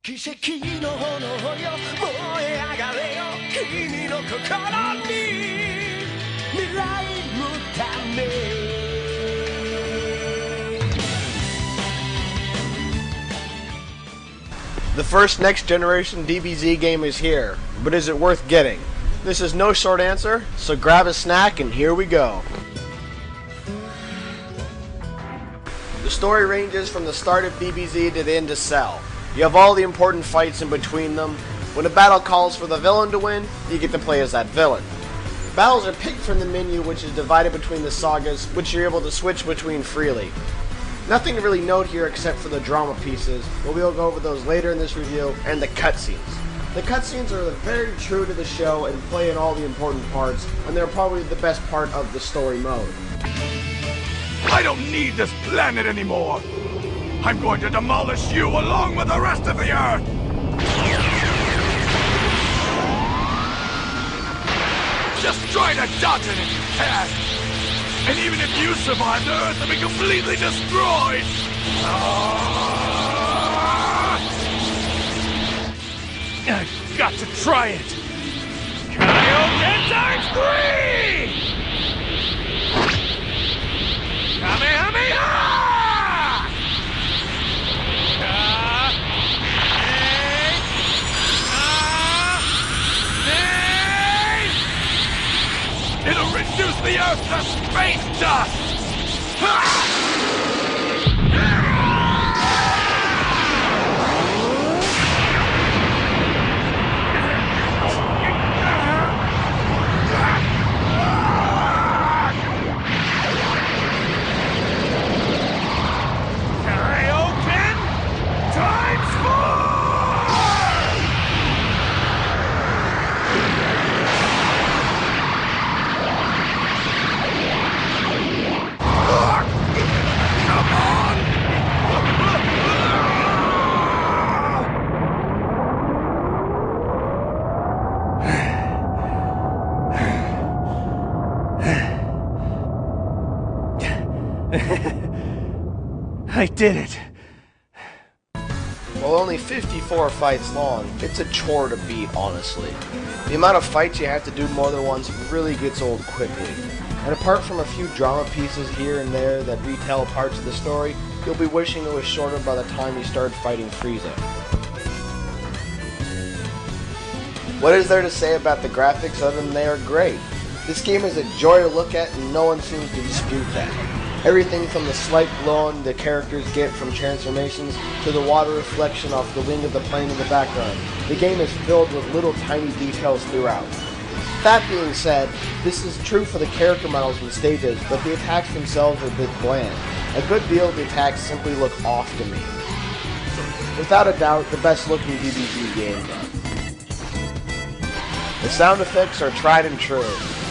奇跡の炎よ燃え上がれよ君の心に未来のため The first next generation DBZ game is here, but is it worth getting? This is no short answer, so grab a snack and here we go. The story ranges from the start of DBZ to the end of Cell. You have all the important fights in between them. When a battle calls for the villain to win, you get to play as that villain. Battles are picked from the menu, which is divided between the sagas, which you're able to switch between freely. Nothing to really note here except for the drama pieces, but we'll go over those later in this review, and the cutscenes. The cutscenes are very true to the show and play in all the important parts, and they're probably the best part of the story mode. I don't need this planet anymore! I'm going to demolish you along with the rest of the Earth! Just try to dodge it if you can! And even if you survive, the Earth will be completely destroyed! I've got to try it! Kaioken times 3! Kamehameha! It'll reduce the Earth to space dust! Kaioken times 4! I did it! While only 54 fights long, it's a chore to beat, honestly. The amount of fights you have to do more than once really gets old quickly. And apart from a few drama pieces here and there that retell parts of the story, you'll be wishing it was shorter by the time you start fighting Frieza. What is there to say about the graphics other than they are great? This game is a joy to look at and no one seems to dispute that. Everything from the slight glow the characters get from transformations to the water reflection off the wing of the plane in the background. The game is filled with little tiny details throughout. That being said, this is true for the character models and stages, but the attacks themselves are a bit bland. A good deal of the attacks simply look off to me. Without a doubt, the best looking DBZ game though. The sound effects are tried and true.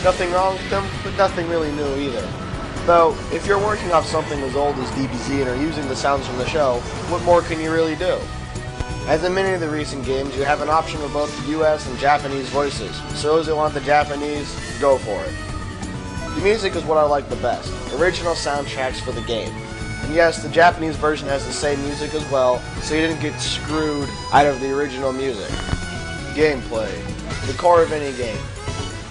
Nothing wrong with them, but nothing really new either. Though, if you're working off something as old as DBZ and are using the sounds from the show, what more can you really do? As in many of the recent games, you have an option of both US and Japanese voices, so those who want the Japanese, go for it. The music is what I like the best, original soundtracks for the game. And yes, the Japanese version has the same music as well, so you didn't get screwed out of the original music. Gameplay, the core of any game.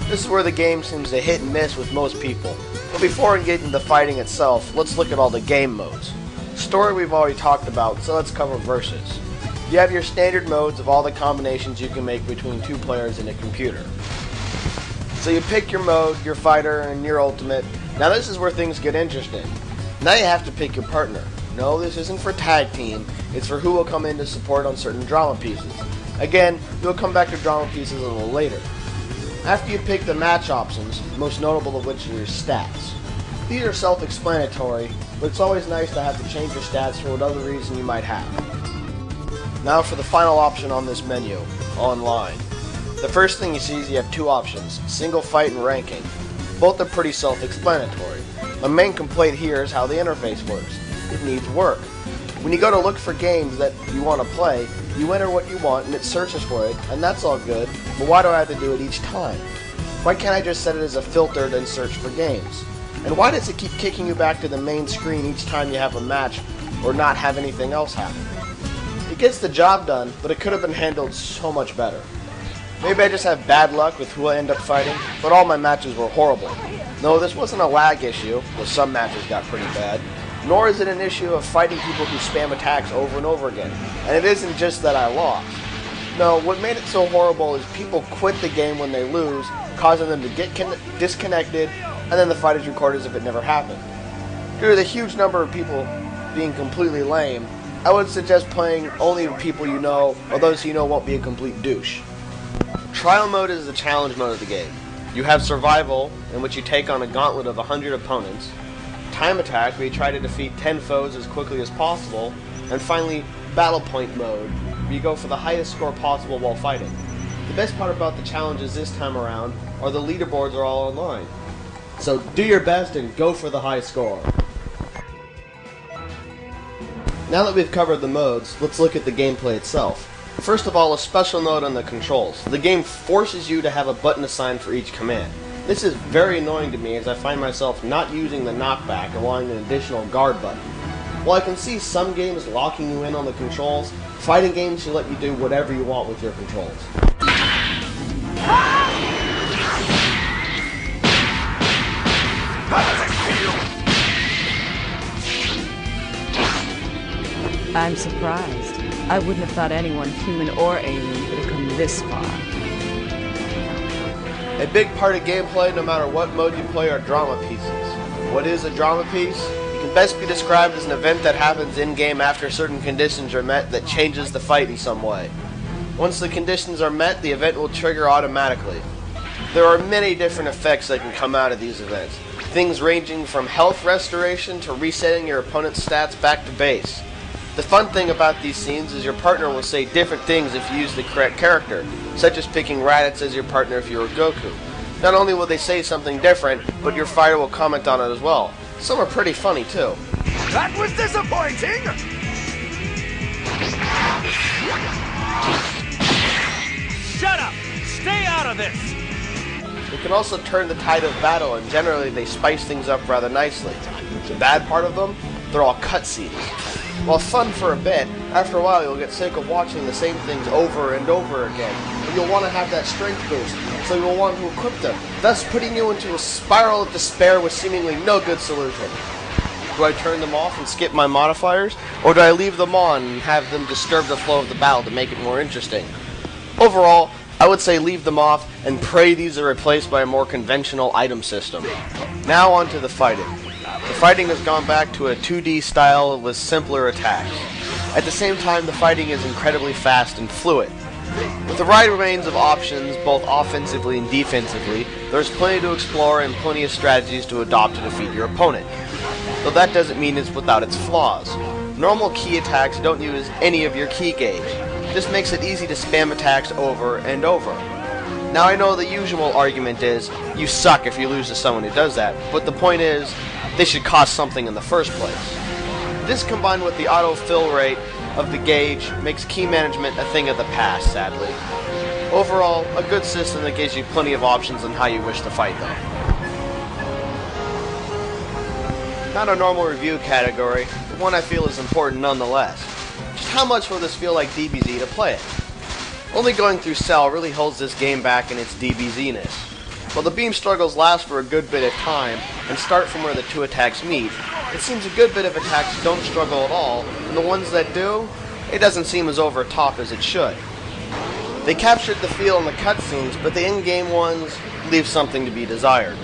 This is where the game seems to hit and miss with most people. But before we get into the fighting itself, let's look at all the game modes. Story we've already talked about, so let's cover versus. You have your standard modes of all the combinations you can make between two players in a computer. So you pick your mode, your fighter, and your ultimate. Now this is where things get interesting. Now you have to pick your partner. No, this isn't for tag team, it's for who will come in to support on certain drama pieces. Again, we'll come back to drama pieces a little later. After you pick the match options, most notable of which are your stats. These are self-explanatory, but it's always nice to have to change your stats for whatever reason you might have. Now for the final option on this menu, online. The first thing you see is you have two options, single fight and ranking. Both are pretty self-explanatory. My main complaint here is how the interface works. It needs work. When you go to look for games that you want to play, you enter what you want and it searches for it, and that's all good, but why do I have to do it each time? Why can't I just set it as a filter and search for games? And why does it keep kicking you back to the main screen each time you have a match or not have anything else happen? It gets the job done, but it could have been handled so much better. Maybe I just have bad luck with who I end up fighting, but all my matches were horrible. No, this wasn't a lag issue, though some matches got pretty bad, nor is it an issue of fighting people who spam attacks over and over again. And it isn't just that I lost. No, what made it so horrible is people quit the game when they lose, causing them to get disconnected, and then the fight is recorded as if it never happened. Due to the huge number of people being completely lame, I would suggest playing only with people you know, or those who you know won't be a complete douche. Trial mode is the challenge mode of the game. You have survival, in which you take on a gauntlet of 100 opponents, time attack, where you try to defeat 10 foes as quickly as possible, and finally, battle point mode, where you go for the highest score possible while fighting. The best part about the challenges this time around are the leaderboards are all online. So do your best and go for the high score. Now that we've covered the modes, let's look at the gameplay itself. First of all, a special note on the controls. The game forces you to have a button assigned for each command. This is very annoying to me as I find myself not using the knockback, allowing an additional guard button. While I can see some games locking you in on the controls, fighting games should let you do whatever you want with your controls. I'm surprised. I wouldn't have thought anyone, human or alien, could have come this far. A big part of gameplay, no matter what mode you play, are drama pieces. What is a drama piece? It can best be described as an event that happens in-game after certain conditions are met that changes the fight in some way. Once the conditions are met, the event will trigger automatically. There are many different effects that can come out of these events. Things ranging from health restoration to resetting your opponent's stats back to base. The fun thing about these scenes is your partner will say different things if you use the correct character, such as picking Raditz as your partner if you were Goku. Not only will they say something different, but your fighter will comment on it as well. Some are pretty funny too. That was disappointing! Shut up! Stay out of this! It can also turn the tide of battle, and generally they spice things up rather nicely. The bad part of them? They're all cutscenes. While fun for a bit, after a while you'll get sick of watching the same things over and over again, and you'll want to have that strength boost, so you'll want to equip them, thus putting you into a spiral of despair with seemingly no good solution. Do I turn them off and skip my modifiers, or do I leave them on and have them disturb the flow of the battle to make it more interesting? Overall, I would say leave them off and pray these are replaced by a more conventional item system. Now on to the fighting. The fighting has gone back to a 2D style with simpler attacks. At the same time, the fighting is incredibly fast and fluid. With a wide range of options, both offensively and defensively, there's plenty to explore and plenty of strategies to adopt to defeat your opponent. Though that doesn't mean it's without its flaws. Normal ki attacks don't use any of your ki gauge. This makes it easy to spam attacks over and over. Now I know the usual argument is, you suck if you lose to someone who does that, but the point is, they should cost something in the first place. This combined with the auto-fill rate of the gauge makes key management a thing of the past, sadly. Overall, a good system that gives you plenty of options on how you wish to fight though. Not a normal review category, but one I feel is important nonetheless. Just how much will this feel like DBZ to play it? Only going through Cell really holds this game back in its DBZ-ness. While the beam struggles last for a good bit of time and start from where the two attacks meet, it seems a good bit of attacks don't struggle at all, and the ones that do, it doesn't seem as over top as it should. They captured the feel in the cutscenes, but the in-game ones leave something to be desired.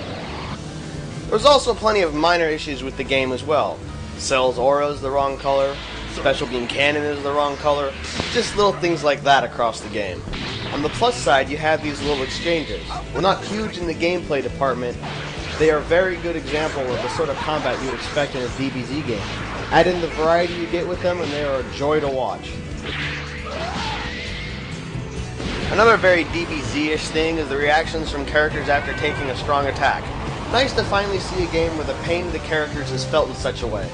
There's also plenty of minor issues with the game as well. Cell's aura is the wrong color, Special Beam Cannon is the wrong color, just little things like that across the game. On the plus side, you have these little exchanges. While not huge in the gameplay department, they are a very good example of the sort of combat you would expect in a DBZ game. Add in the variety you get with them, and they are a joy to watch. Another very DBZ-ish thing is the reactions from characters after taking a strong attack. Nice to finally see a game where the pain of the characters is felt in such a way.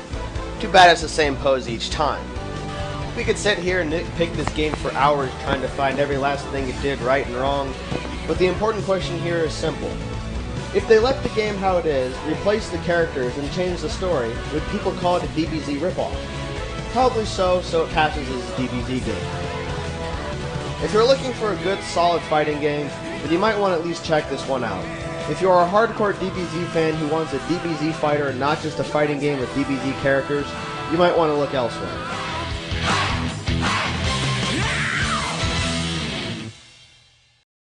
Too bad it's the same pose each time. We could sit here and nitpick this game for hours trying to find every last thing it did right and wrong, but the important question here is simple. If they left the game how it is, replaced the characters, and changed the story, would people call it a DBZ ripoff? Probably so it passes as a DBZ game. If you're looking for a good, solid fighting game, then you might want to at least check this one out. If you are a hardcore DBZ fan who wants a DBZ fighter and not just a fighting game with DBZ characters, you might want to look elsewhere.